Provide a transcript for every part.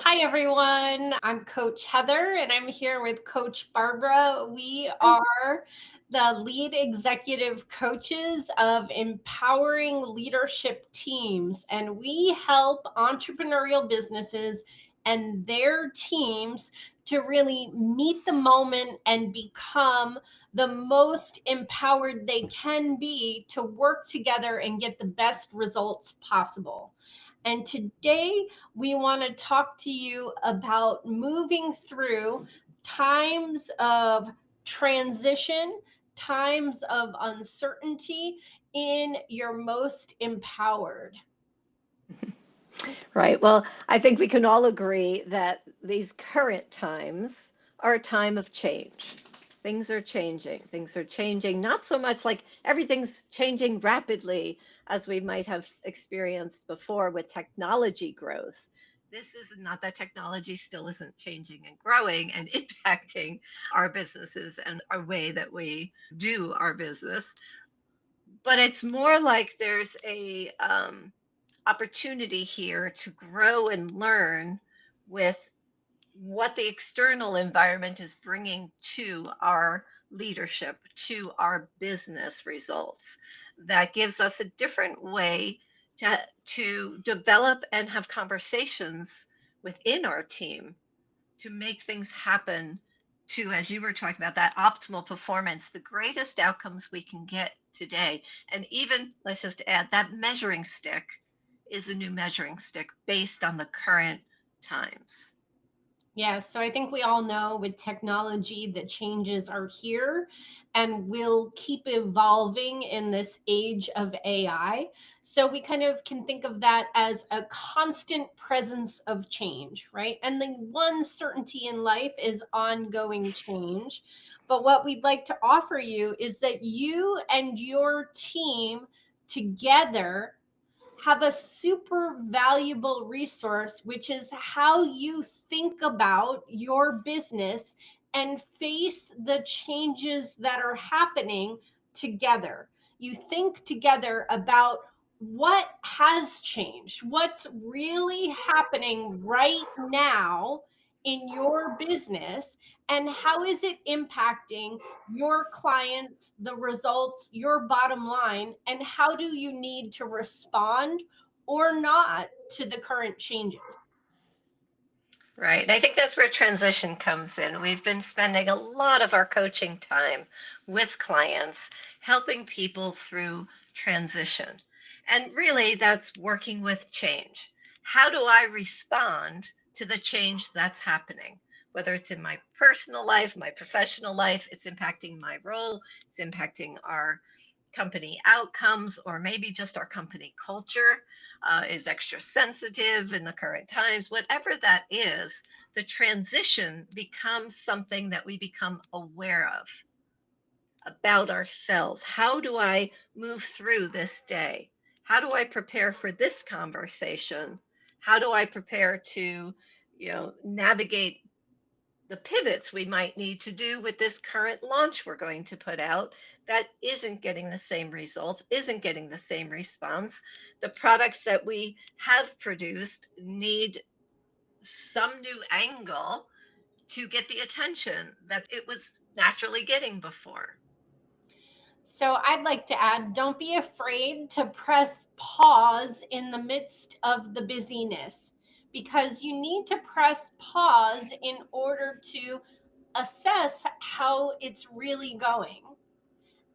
Hi, everyone. I'm Coach Heather, and I'm here with Coach Barbara. We Hi. are the lead executive coaches of empowering leadership teams, and we help entrepreneurial businesses and their teams to really meet the moment and become the most empowered they can be to work together and get the best results possible. And today, we want to talk to you about moving through times of transition, times of uncertainty in your most empowered. Right. Well, I think we can all agree that these current times are a time of change. Things are changing. Things are changing, not so much like everything's changing rapidly as we might have experienced before with technology growth. This is not that technology still isn't changing and growing and impacting our businesses and our way that we do our business, but it's more like there's a opportunity here to grow and learn with what the external environment is bringing to our leadership, to our business results. That gives us a different way to develop and have conversations within our team to make things happen to, as you were talking about, that optimal performance, the greatest outcomes we can get today. And even, let's just add, that measuring stick is a new measuring stick based on the current times. Yeah, so I think we all know with technology that changes are here and will keep evolving in this age of AI. So we kind of can think of that as a constant presence of change, right? And the one certainty in life is ongoing change. But what we'd like to offer you is that you and your team together have a super valuable resource, which is how you think about your business and face the changes that are happening together. You think together about what has changed, what's really happening right now in your business, and how is it impacting your clients, the results, your bottom line, and how do you need to respond or not to the current changes? Right. And I think that's where transition comes in. We've been spending a lot of our coaching time with clients, helping people through transition. And really, that's working with change. How do I respond to the change that's happening? Whether it's in my personal life, my professional life, it's impacting my role, it's impacting our company outcomes, or maybe just our company culture is extra sensitive in the current times, whatever that is, the transition becomes something that we become aware of about ourselves. How do I move through this day? How do I prepare for this conversation? How do I prepare to, navigate the pivots we might need to do with this current launch we're going to put out that isn't getting the same results, isn't getting the same response. The products that we have produced need some new angle to get the attention that it was naturally getting before. So I'd like to add, don't be afraid to press pause in the midst of the busyness, because you need to press pause in order to assess how it's really going.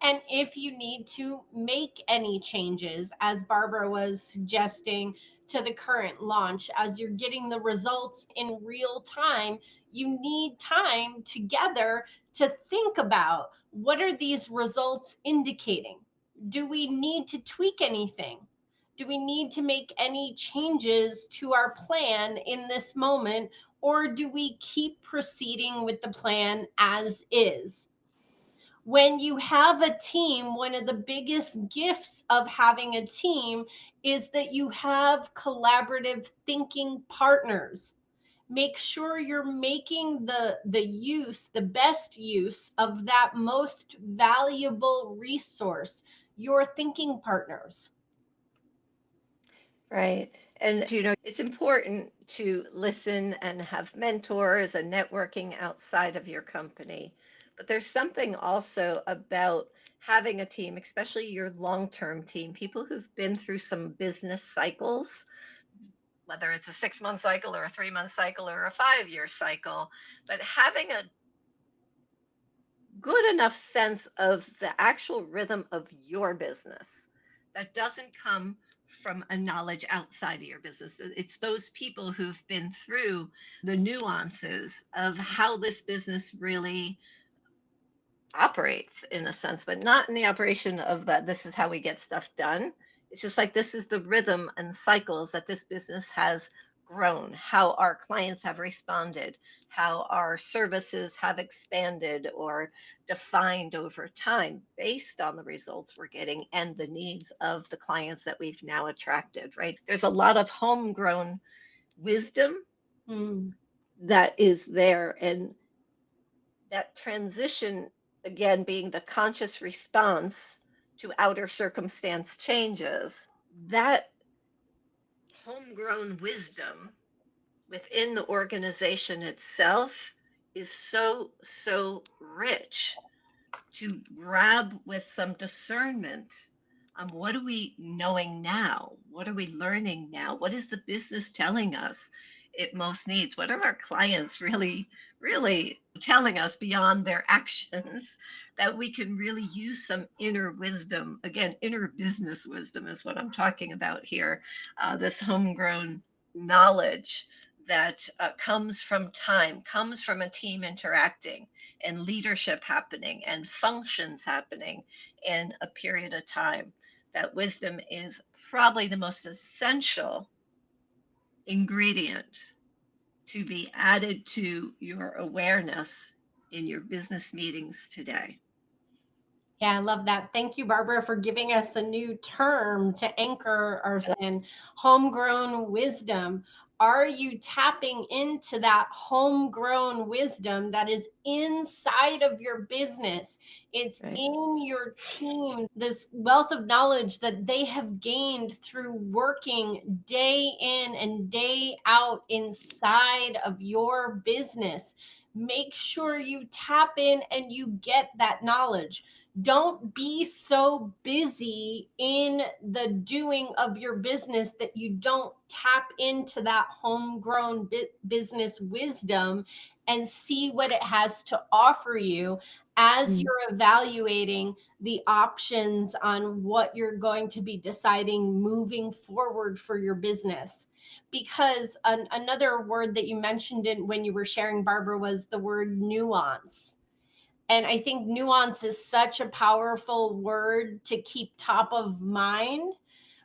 And if you need to make any changes, as Barbara was suggesting, to the current launch, as you're getting the results in real time, you need time together to think about what are these results indicating? Do we need to tweak anything? Do we need to make any changes to our plan in this moment? Or do we keep proceeding with the plan as is? When you have a team, one of the biggest gifts of having a team is that you have collaborative thinking partners. Make sure you're making the best use of that most valuable resource, your thinking partners. Right. And, it's important to listen and have mentors and networking outside of your company. But there's something also about having a team, especially your long term team, people who've been through some business cycles, whether it's a 6 month cycle or a 3 month cycle or a 5 year cycle, but having a good enough sense of the actual rhythm of your business that doesn't come from a knowledge outside of your business. It's those people who've been through the nuances of how this business really operates in a sense, but not in the operation of that this is how we get stuff done. It's just like this is the rhythm and cycles that this business has grown, how our clients have responded, how our services have expanded or defined over time based on the results we're getting and the needs of the clients that we've now attracted, right? There's a lot of homegrown wisdom Mm. that is there. And that transition, again, being the conscious response to outer circumstance changes, that homegrown wisdom within the organization itself is so rich to grab with some discernment on what are we knowing now? What are we learning now? What is the business telling us it most needs? What are our clients really telling us beyond their actions that we can really use some inner wisdom? Again, inner business wisdom is what I'm talking about here. This homegrown knowledge that comes from time, comes from a team interacting and leadership happening and functions happening in a period of time. That wisdom is probably the most essential ingredient to be added to your awareness in your business meetings today. Yeah, I love that. Thank you, Barbara, for giving us a new term to anchor us in: homegrown wisdom. Are you tapping into that homegrown wisdom that is inside of your business? It's Right. in your team, this wealth of knowledge that they have gained through working day in and day out inside of your business. Make sure you tap in and you get that knowledge. Don't be so busy in the doing of your business that you don't tap into that homegrown business wisdom and see what it has to offer you as Mm. you're evaluating the options on what you're going to be deciding moving forward for your business. Because another word that you mentioned when you were sharing, Barbara, was the word nuance. And I think nuance is such a powerful word to keep top of mind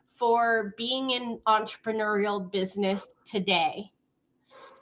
for being in entrepreneurial business today.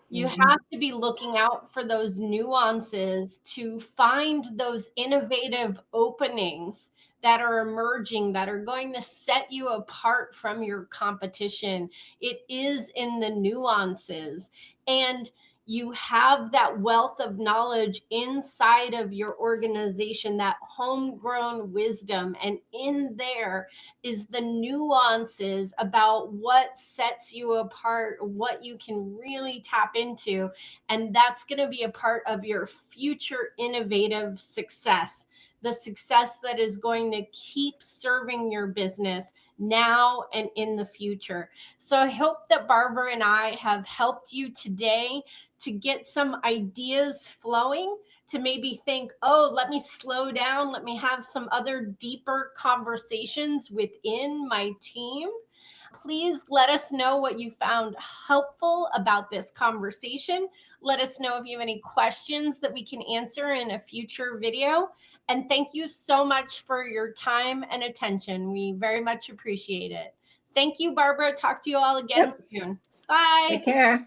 You Mhm. have to be looking out for those nuances to find those innovative openings that are emerging, that are going to set you apart from your competition. It is in the nuances. And you have that wealth of knowledge inside of your organization, that homegrown wisdom. And in there is the nuances about what sets you apart, what you can really tap into. And that's going to be a part of your future innovative success, the success that is going to keep serving your business now and in the future. So I hope that Barbara and I have helped you today to get some ideas flowing, to maybe think, oh, let me slow down, let me have some other deeper conversations within my team. Please let us know what you found helpful about this conversation. Let us know if you have any questions that we can answer in a future video. And thank you so much for your time and attention. We very much appreciate it. Thank you, Barbara. Talk to you all again Yep. soon. Bye. Take care.